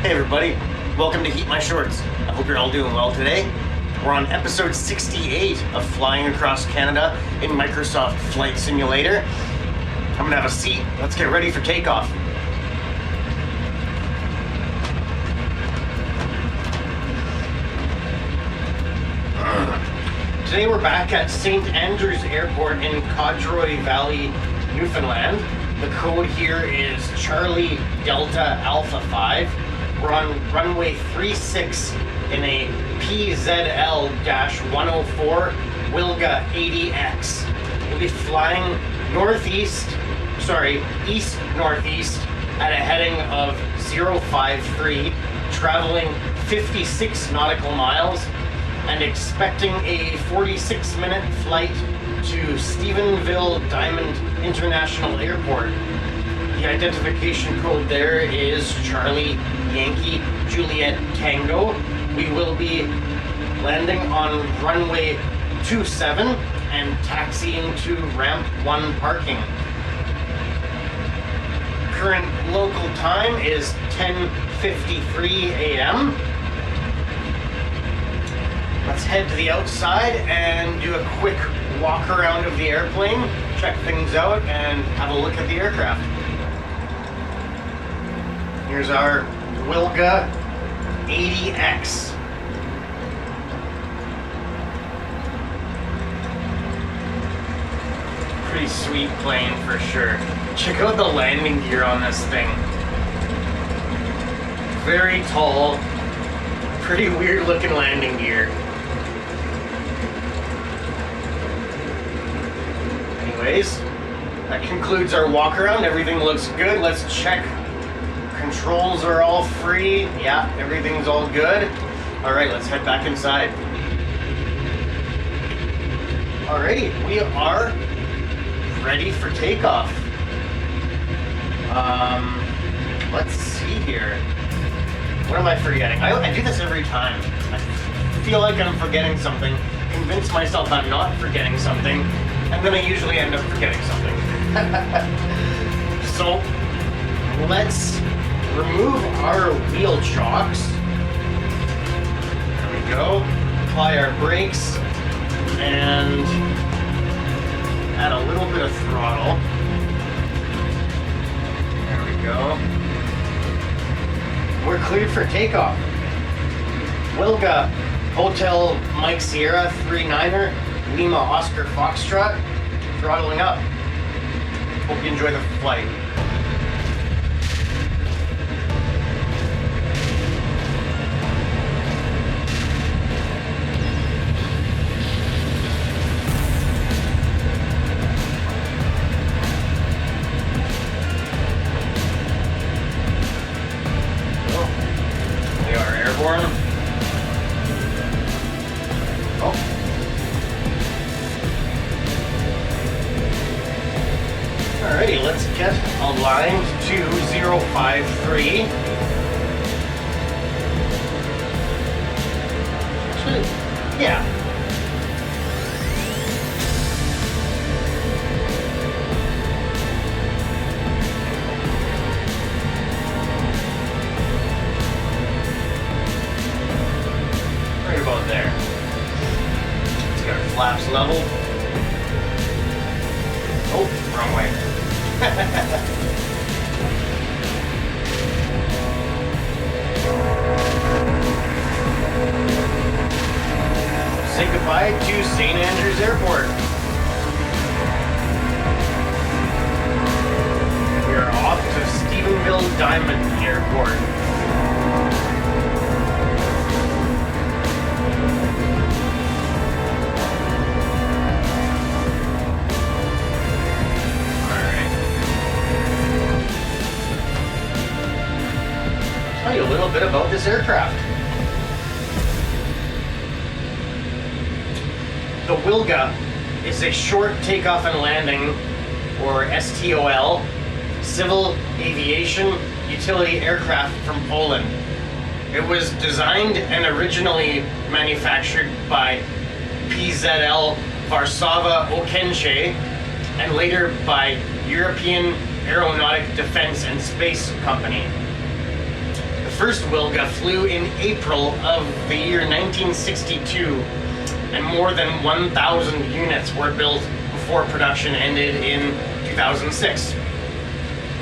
Hey everybody, welcome to Heat My Shorts. I hope you're all doing well today. We're on episode 68 of Flying Across Canada in Microsoft Flight Simulator. I'm gonna have a seat. Let's get ready for takeoff. Today we're back at St. Andrews Airport in Codroy Valley, Newfoundland. The code here is Charlie Delta Alpha 5. We're on runway 36 in a PZL-104 Wilga 80X. We'll be flying east-northeast at a heading of 053, traveling 56 nautical miles, and expecting a 46-minute flight to Stephenville Diamond International Airport. The identification code there is Charlie Yankee Juliet Tango. We will be landing on runway 27 and taxiing to ramp 1 parking. Current local time is 10:53 a.m. Let's head to the outside and do a quick walk around of the airplane, check things out, and have a look at the aircraft. Here's our Wilga 80X. Pretty sweet plane for sure. Check out the landing gear on this thing. Very tall, pretty weird looking landing gear. Anyways, that concludes our walk around. Everything looks good. Let's check. Controls are all free. Yeah, everything's all good. All right, let's head back inside. Alrighty, we are ready for takeoff. Let's see here. What am I forgetting? I do this every time. I feel like I'm forgetting something, convince myself I'm not forgetting something, and then I usually end up forgetting something. So, let's remove our wheel chocks. There we go. Apply our brakes and add a little bit of throttle. There we go. We're cleared for takeoff. Wilga Hotel Mike Sierra 39er Lima Oscar Foxtrot, throttling up. Hope you enjoy the flight. Alrighty, let's get aligned to 053. Actually, yeah. Right about there. Let's get our flaps level. Oh, wrong way. Say goodbye to St. Andrews Airport. We are off to Stephenville Diamond Airport. Tell you a little bit about this aircraft. The Wilga is a short takeoff and landing, or STOL, civil aviation utility aircraft from Poland. It was designed and originally manufactured by PZL Warszawa Okęcie and later by European Aeronautic Defense and Space Company. The first Wilga flew in April of the year 1962, and more than 1,000 units were built before production ended in 2006.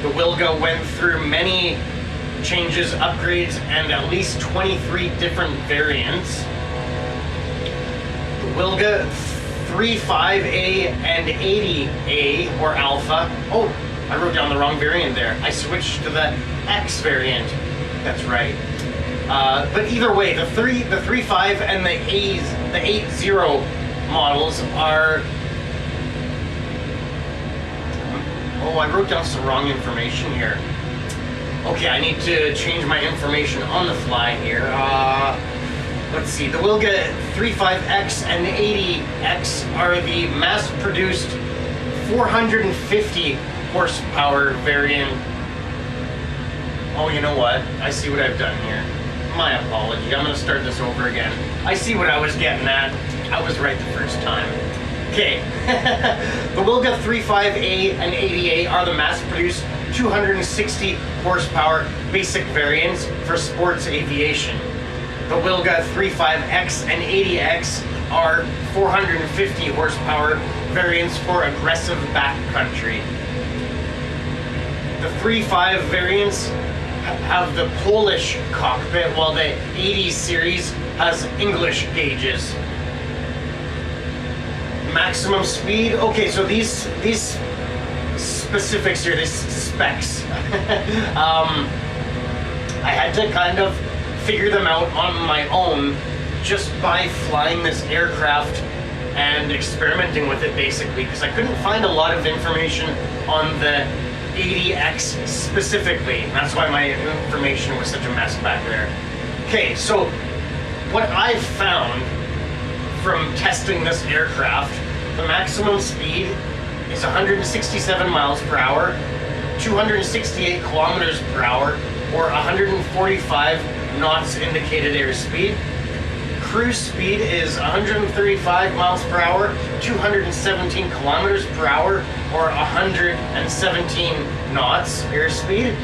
The Wilga went through many changes, upgrades, and at least 23 different variants. The Wilga 35A and 80A, or Alpha. Oh, I wrote down the wrong variant there. I switched to the X variant. That's right. But either way, the 35 and the 80 models are... Oh, I wrote down some wrong information here. Okay, I need to change my information on the fly here. Let's see, the Wilga 35X and 80X are the mass-produced 450 horsepower variant. Oh, you know what? I see what I've done here. My apology. I'm going to start this over again. I see what I was getting at. I was right the first time. Okay. The Wilga 35A and 80A are the mass-produced 260 horsepower basic variants for sports aviation. The Wilga 35X and 80X are 450 horsepower variants for aggressive backcountry. The 35 variants have the Polish cockpit, while the 80 series has English gauges. Maximum speed. Okay, so these specifics here, these specs, I had to kind of figure them out on my own just by flying this aircraft and experimenting with it, basically, because I couldn't find a lot of information on the 80X specifically. That's why my information was such a mess back there. Okay, so what I found from testing this aircraft, the maximum speed is 167 miles per hour, 268 kilometers per hour, or 145 knots indicated airspeed. Cruise speed is 135 miles per hour, 217 kilometers per hour, or 117 knots airspeed.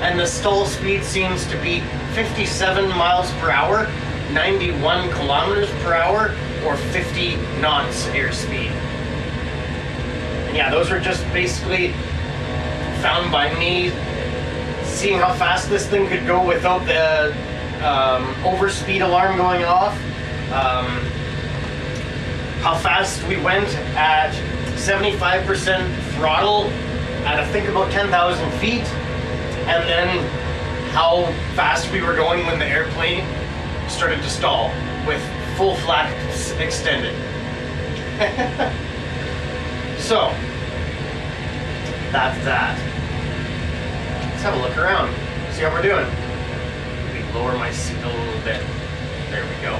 And the stall speed seems to be 57 miles per hour, 91 kilometers per hour, or 50 knots airspeed. And yeah, those were just basically found by me seeing how fast this thing could go without the overspeed alarm going off. How fast we went at 75% throttle at I think about 10,000 feet, and then how fast we were going when the airplane started to stall with full flaps extended. So that's that. Let's have a look around, see how we're doing. Maybe lower my seat a little bit. There we go.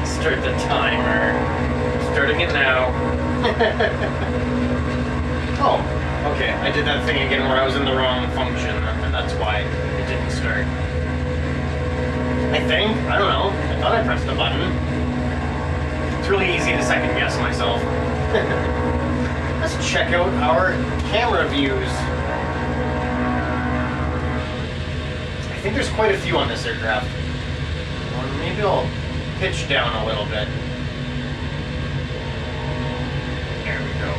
Start the timer. Starting it now. Oh, okay. I did that thing again where I was in the wrong function, and that's why it didn't start. I think. I don't know. I thought I pressed the button. It's really easy to second guess myself. Let's check out our camera views. I think there's quite a few on this aircraft. Or maybe I'll pitch down a little bit. There we go.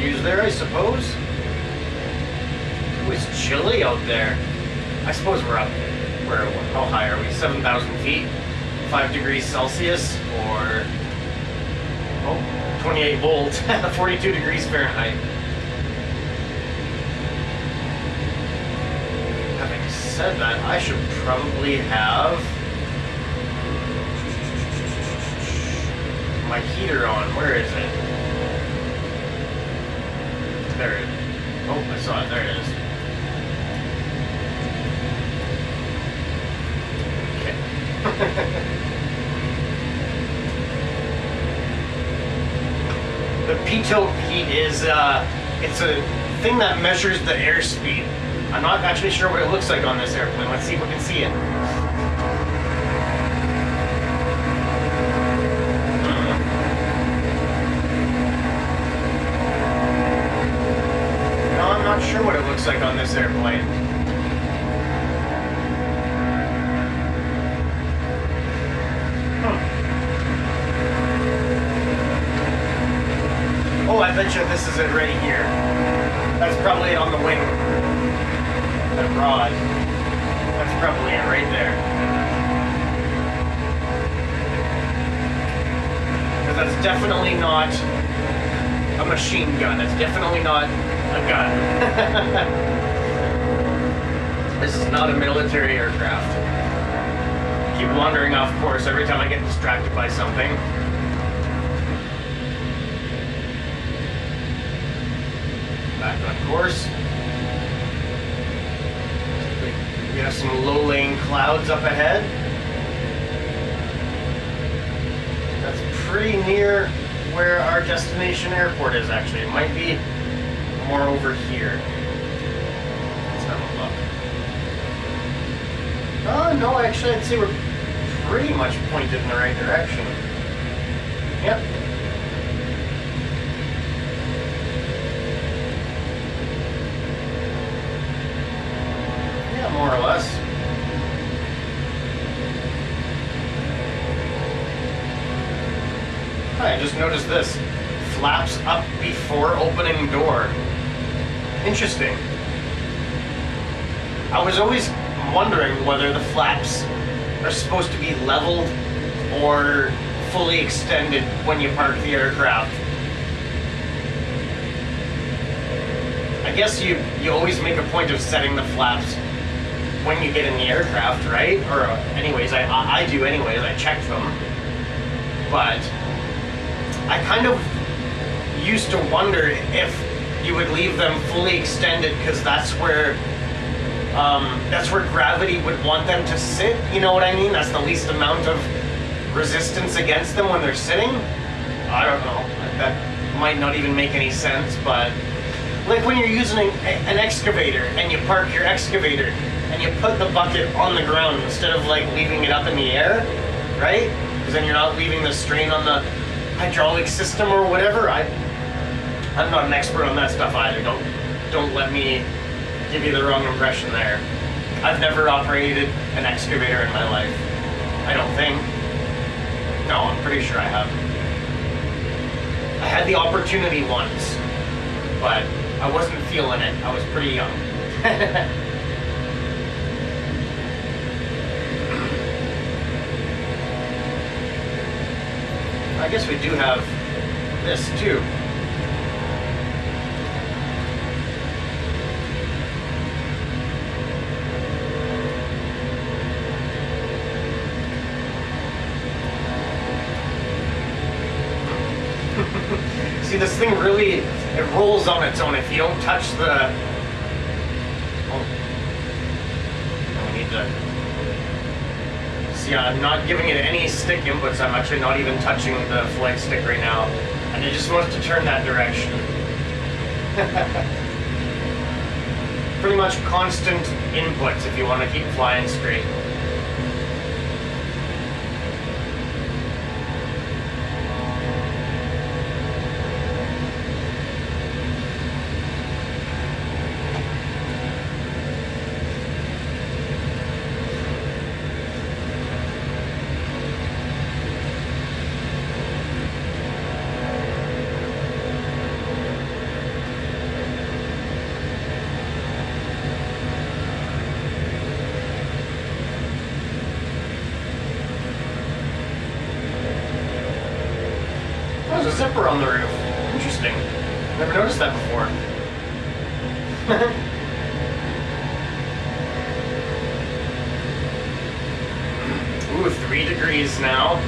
views there, I suppose. It was chilly out there. I suppose we're up. How high are we? 7,000 feet? 5 degrees Celsius, or 28 volts, 42 degrees Fahrenheit. Having said that, I should probably have my heater on. Where is it? There it is. Oh, I saw it. There it is. The pitot heat is, it's a thing that measures the airspeed. I'm not actually sure what it looks like on this airplane. Let's see if we can see it. No, I'm not sure what it looks like on this airplane. Oh, I bet you this is it right here. That's probably it on the wing. That rod. That's probably it right there. Because that's definitely not a machine gun. It's definitely not a gun. This is not a military aircraft. Keep wandering off course every time I get distracted by something. Back on course. We have some low-lying clouds up ahead. That's pretty near where our destination airport is, actually. It might be more over here. Let's have a look. No, actually, I'd say we're pretty much pointed in the right direction. Yep. More or less. I just noticed this. Flaps up before opening door. Interesting. I was always wondering whether the flaps are supposed to be leveled or fully extended when you park the aircraft. I guess you always make a point of setting the flaps when you get in the aircraft, right? Or anyways, I do anyways, I check them. But I kind of used to wonder if you would leave them fully extended because that's where gravity would want them to sit, you know what I mean? That's the least amount of resistance against them when they're sitting. I don't know, that might not even make any sense, but like when you're using an excavator and you park your excavator and you put the bucket on the ground instead of like leaving it up in the air, right? Because then you're not leaving the strain on the hydraulic system or whatever. I'm not an expert on that stuff either. Don't let me give you the wrong impression there. I've never operated an excavator in my life. I don't think. No, I'm pretty sure I have. I had the opportunity once, but I wasn't feeling it. I was pretty young. I guess we do have this too. See, this thing really, it rolls on its own if you don't touch the... Oh. We need to... See, I'm not giving it any stick inputs. I'm actually not even touching the flight stick right now. And it just wants to turn that direction. Pretty much constant inputs if you want to keep flying straight. zipper on the roof. Interesting. Never noticed that before. Ooh, 3 degrees now.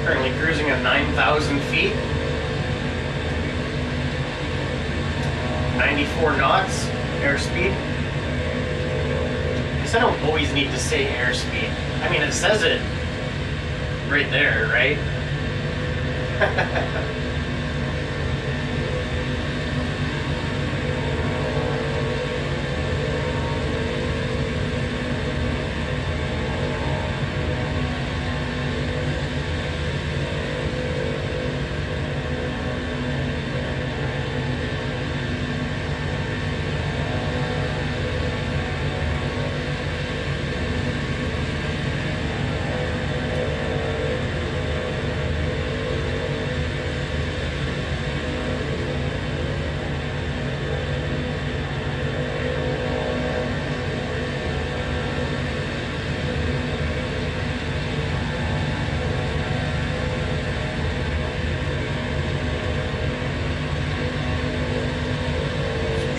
Currently cruising at 9,000 feet. 94 knots airspeed. I guess I don't always need to say airspeed. I mean, it says it right there, right?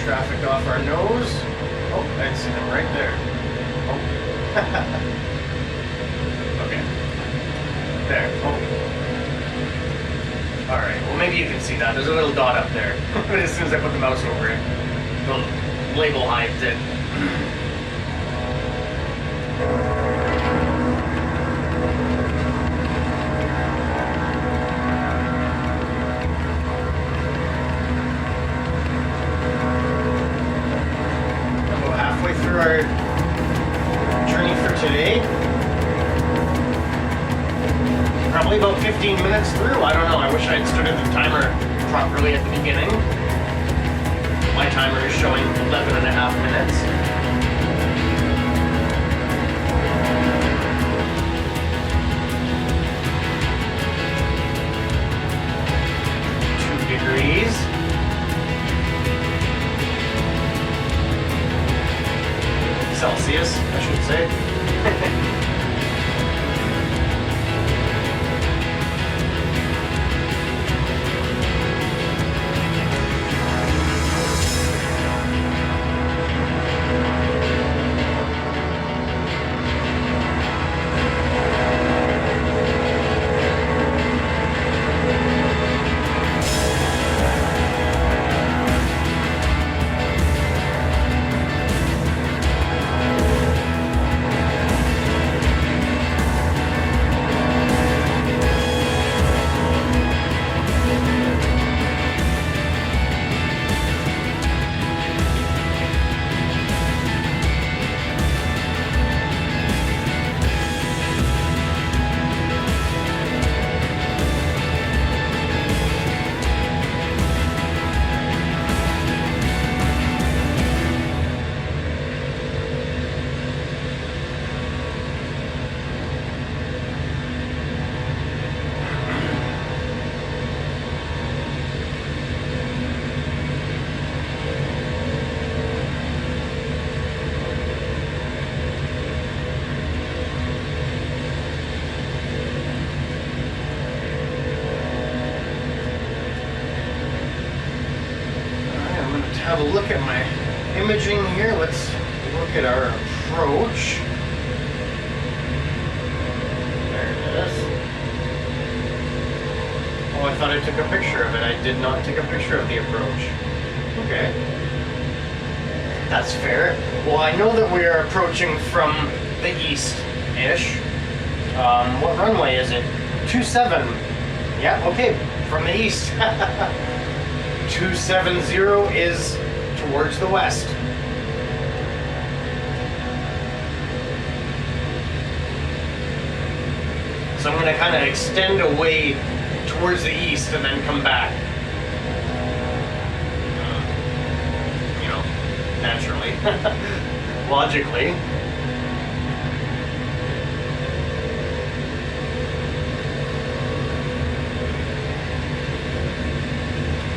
Traffic off our nose. Oh, I see them right there. Oh. Okay. There. Oh. Alright, well maybe you can see that. There's a little dot up there. As soon as I put the mouse over it, the label hides it. Our journey for today. Probably about 15 minutes through. I don't know. I wish I had started the timer properly at the beginning. My timer is showing 11.5 minutes. Degrees. Celsius, I should say. Have a look at my imaging here. Let's look at our approach. There it is. Oh, I thought I took a picture of it. I did not take a picture of the approach. Okay. That's fair. Well, I know that we are approaching from the east-ish. What runway is it? 27. Yeah, okay. From the east. 270 is towards the west. So I'm going to kind of extend away towards the east and then come back. You know, naturally, logically.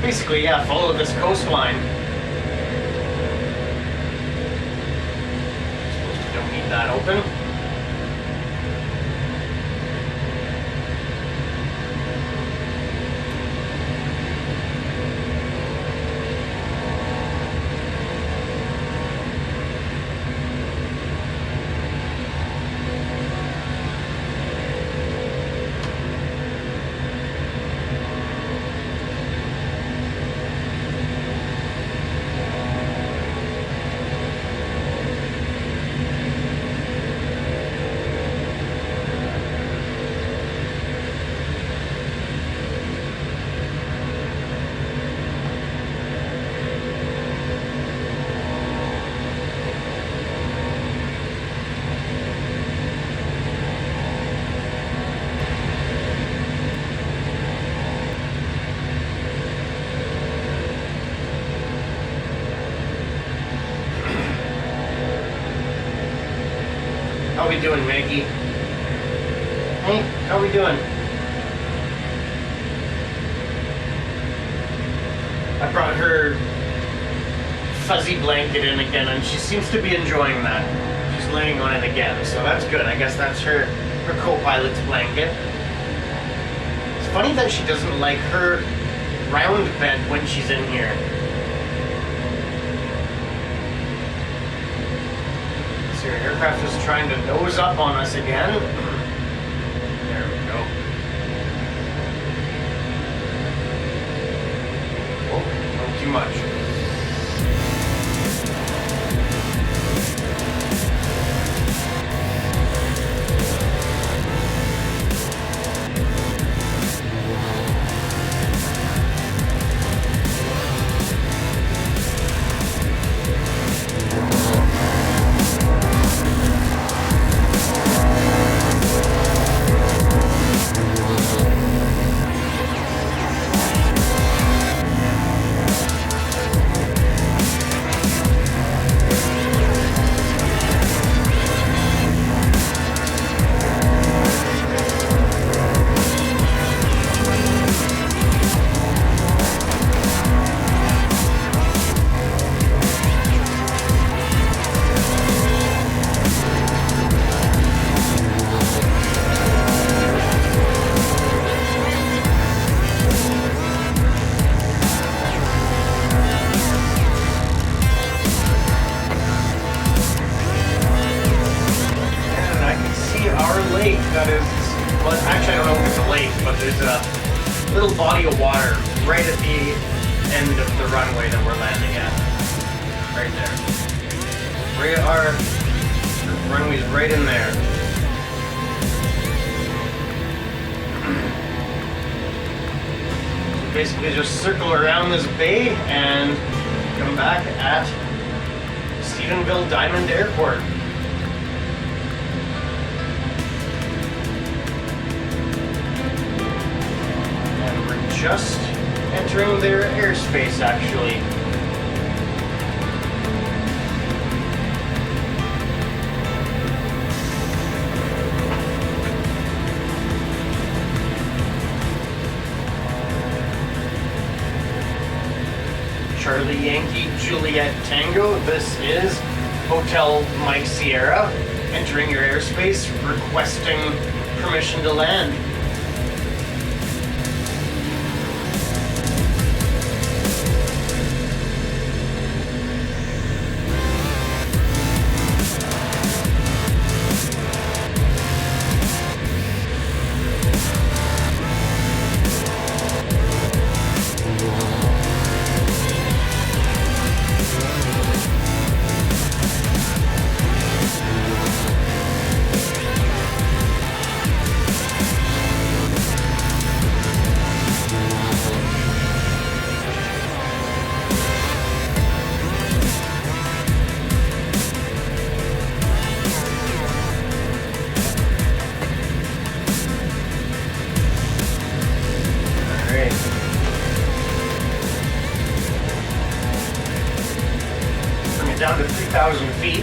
Basically, yeah, follow this coastline. Suppose we don't need that open. How we doing, Maggie? Hey, how we doing? I brought her fuzzy blanket in again, and she seems to be enjoying that. She's laying on it again, so that's good. I guess that's her co-pilot's blanket. It's funny that she doesn't like her round bed when she's in here. So your aircraft is trying to nose up on us again. There we go. Oh, not too much. That is, well, actually I don't know if it's a lake, but there's a little body of water right at the end of the runway that we're landing at. Right there. The runway's right in there. So basically just circle around this bay and come back at Stephenville Diamond Airport. Just entering their airspace, actually. Charlie Yankee Juliet Tango, this is Hotel Mike Sierra, entering your airspace, requesting permission to land. down to 3,000 feet.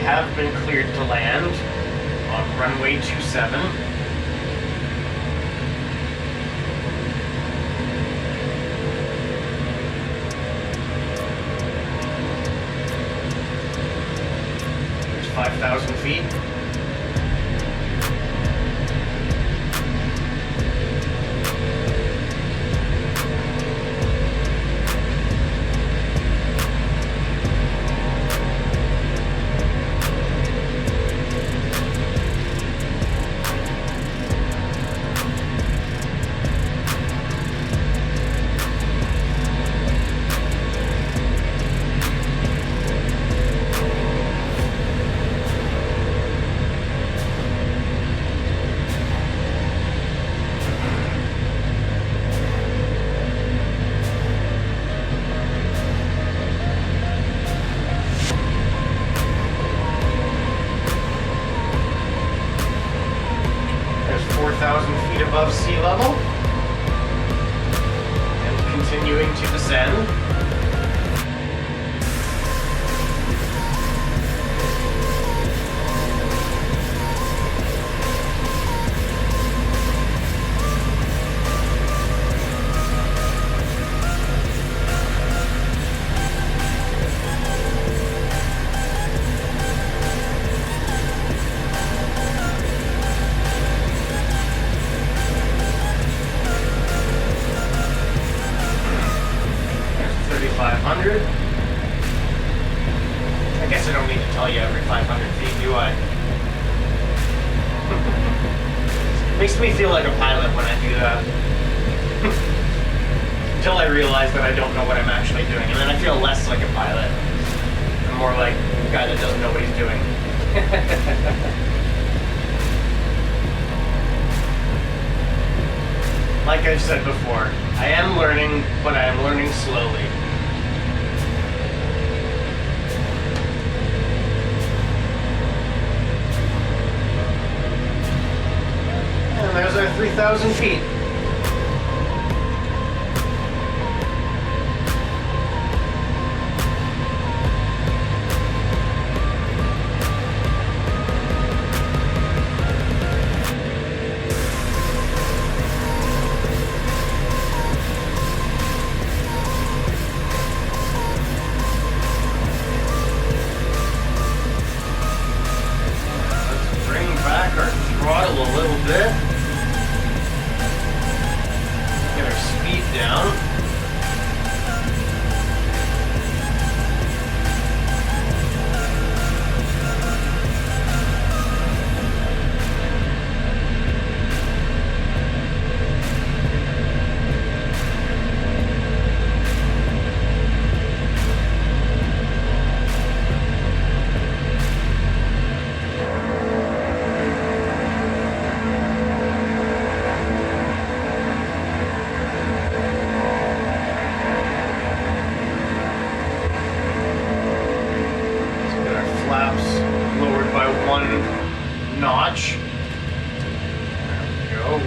Have been cleared to land on runway 27. There's 5,000 feet. Above sea level and continuing to descend. I guess I don't need to tell you every 500 feet, do I? Makes me feel like a pilot when I do that. Until I realize that I don't know what I'm actually doing, and then I feel less like a pilot. I'm more like a guy that doesn't know what he's doing. Like I've said before, I am learning, but I am learning slowly. And there's our 3,000 feet. Let's bring back our throttle a little bit.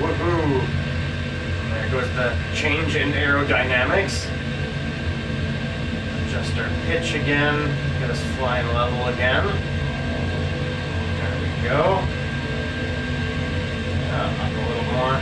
Woohoo! There goes the change in aerodynamics. Adjust our pitch again, get us flying level again. There we go. Up a little more.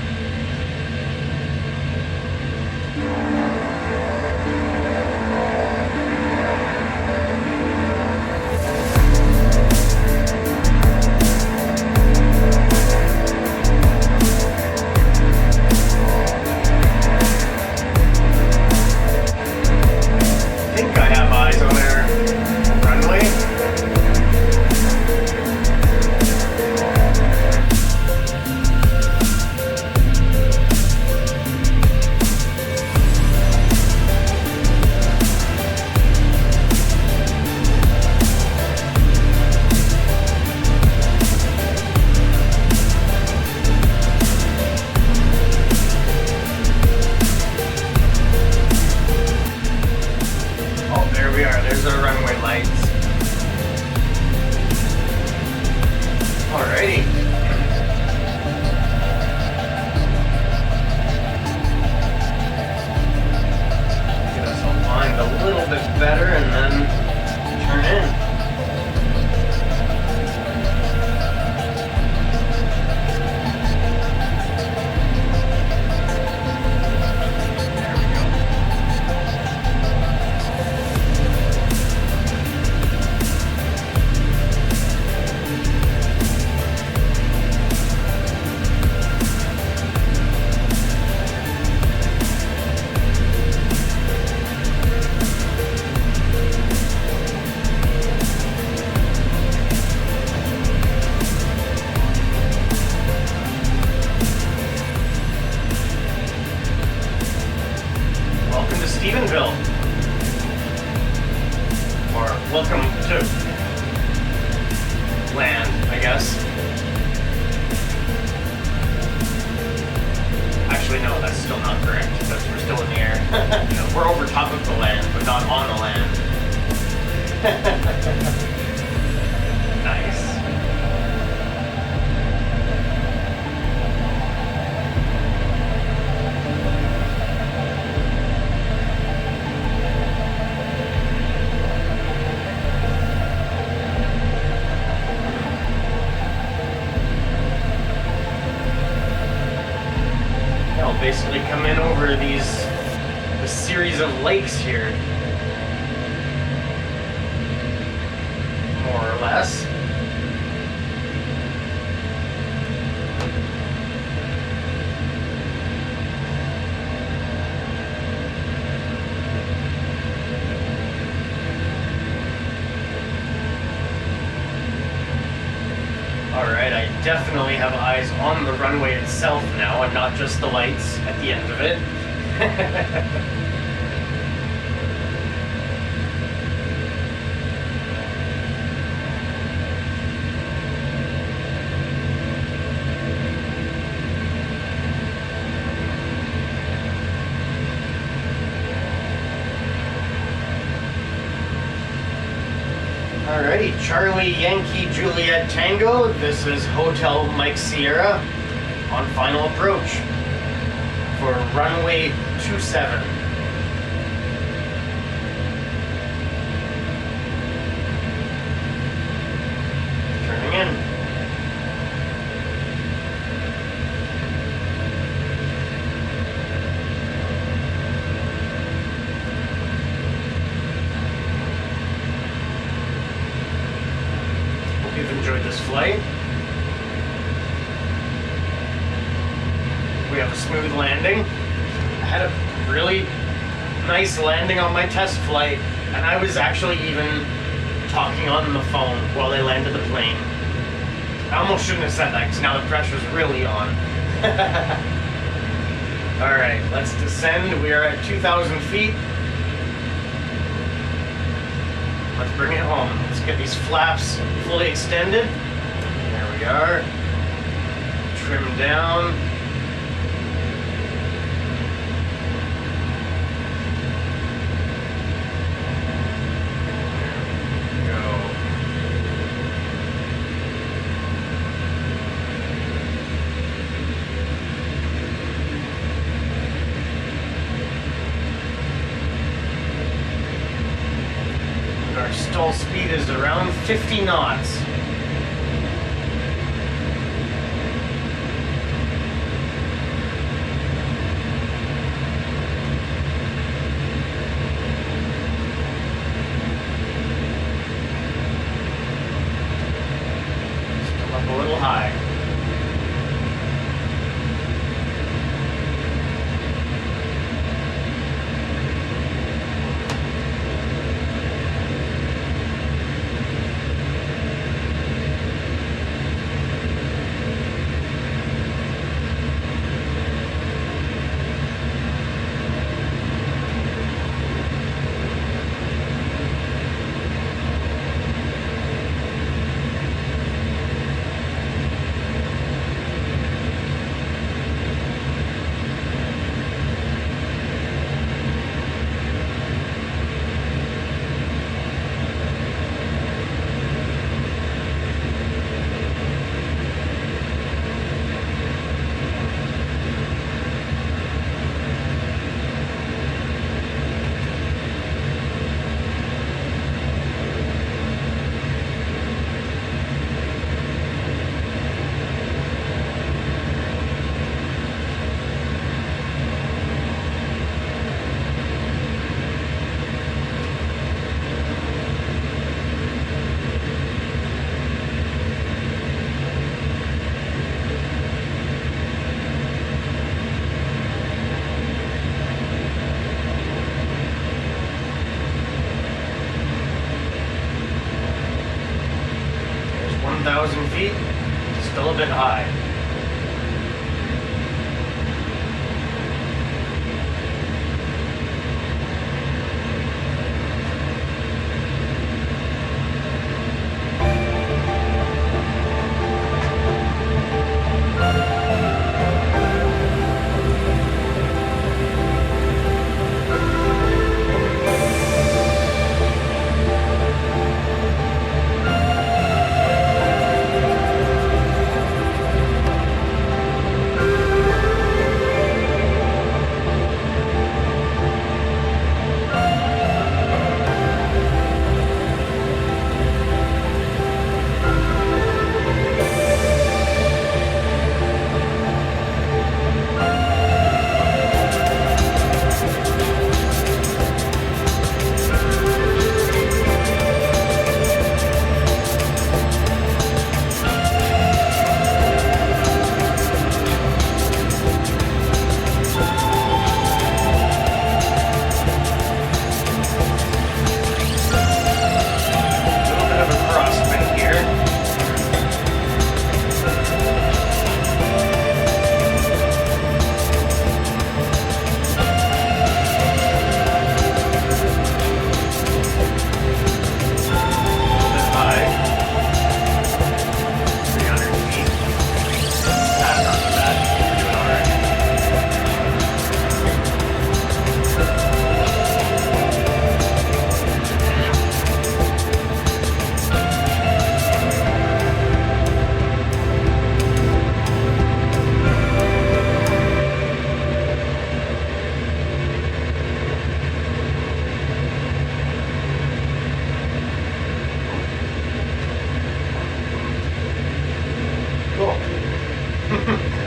Welcome to land, I guess. Actually, no, that's still not correct, because we're still in the air. We're over top of the land, but not on the land. Nice. Basically come in over this series of lakes here, more or less. Alright, I definitely have eyes on the runway itself now and not just the lights at the end of it. Alrighty, Charlie Yankee Juliet Tango, this is Hotel Mike Sierra on final approach for runway 27. Turning in. You've enjoyed this flight. We have a smooth landing. I had a really nice landing on my test flight, and I was actually even talking on the phone while they landed the plane. I almost shouldn't have said that, because now the pressure's really on. Alright, let's descend. We are at 2,000 feet. Let's bring it home. Let's get these flaps fully extended. There we are. Trim down. There we go. speed is around 50 knots. Still up a little high. Feet, still a bit high.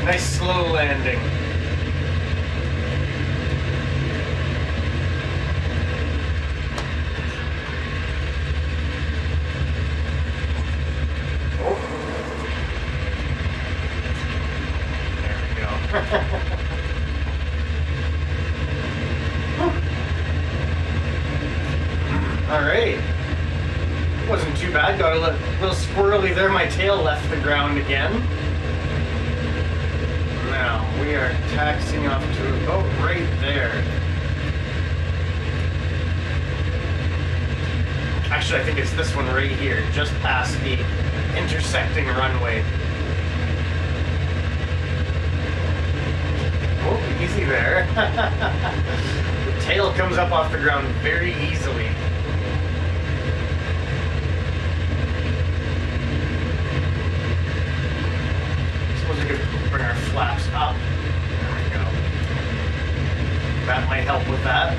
Nice slow landing. Oh. There we go. Alright. Wasn't too bad. Got a little squirrely there. My tail left the ground again. Now we are taxiing off to a boat right there. Actually, I think it's this one right here, just past the intersecting runway. Oh, easy there. The tail comes up off the ground very easily. Suppose we could bring our flaps up. There we go. That might help with that.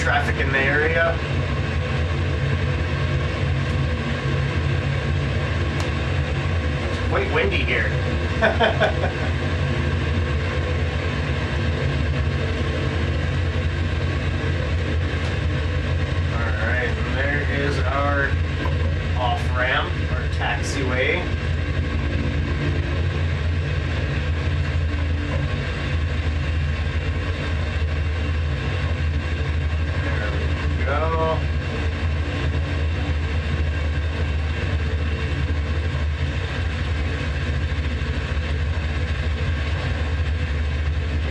traffic in the area. It's quite windy here. Alright, and there is our off-ramp, our taxiway. Go.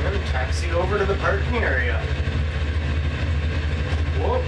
And taxi over to the parking area. Whoop.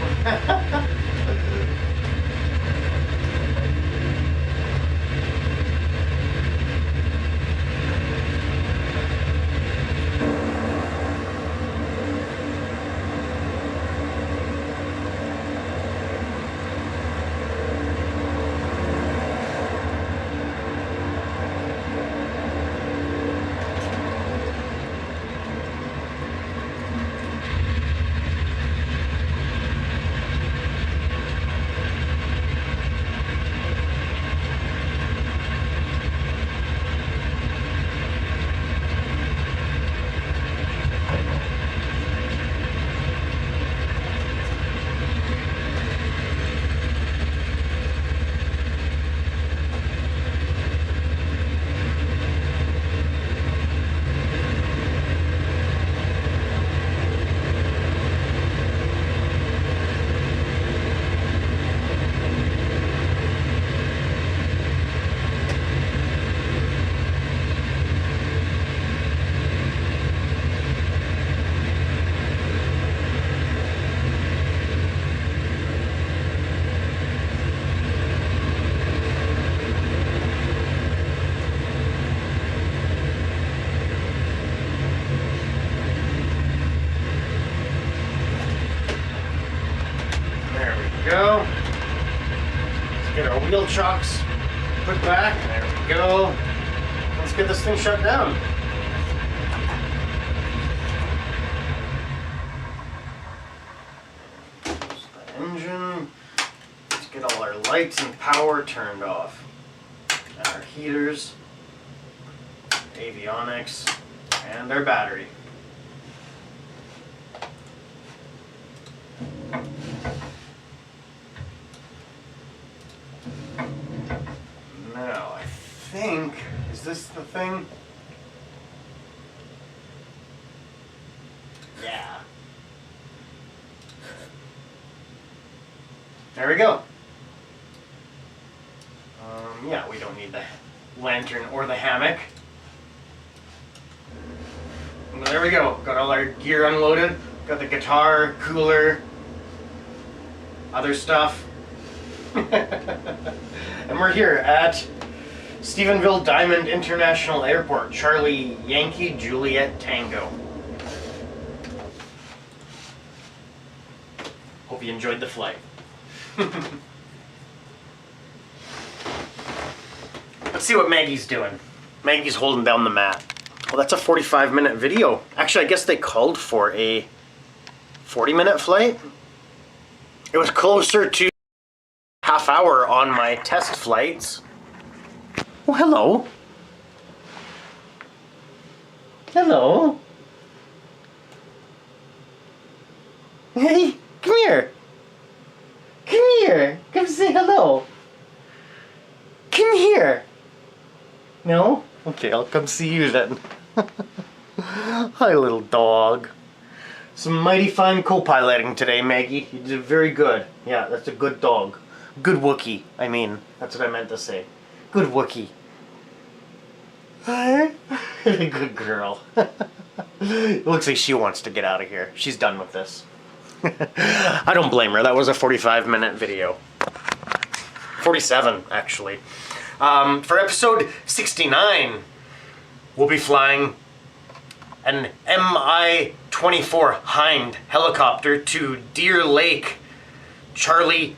Go. Let's get our wheel chocks put back. There we go. Let's get this thing shut down. There's the engine. Let's get all our lights and power turned off. And our heaters, avionics, and our battery. Now, I think, is this the thing? Yeah. There we go. Yeah, we don't need the lantern or the hammock. Well, there we go. Got all our gear unloaded. Got the guitar, cooler, other stuff. And we're here at Stephenville Diamond International Airport. Charlie Yankee Juliet Tango. Hope you enjoyed the flight. Let's see what Maggie's doing. Maggie's holding down the mat. Well, that's a 45-minute video. Actually, I guess they called for a 40-minute flight. It was closer to half hour on my test flights. Oh, hello. Hello. Hey, come here. Come here. Come say hello. Come here. No? Okay, I'll come see you then. Hi, little dog. Some mighty fine co-piloting today, Maggie. You did very good. Yeah, that's a good dog. Good Wookie, I mean. That's what I meant to say. Good Wookie. Hi. Good girl. It looks like she wants to get out of here. She's done with this. I don't blame her. That was a 45-minute video. 47, actually. For episode 69, we'll be flying an Mi-24 Hind helicopter to Deer Lake. Charlie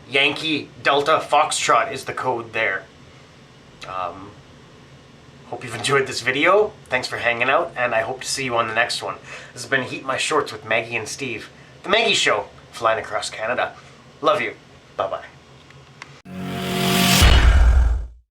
Yankee Delta Foxtrot is the code there. Hope you've enjoyed this video. Thanks for hanging out, and I hope to see you on the next one. This has been Heat My Shorts with Maggie and Steve. The Maggie Show, flying across Canada. Love you. Bye-bye.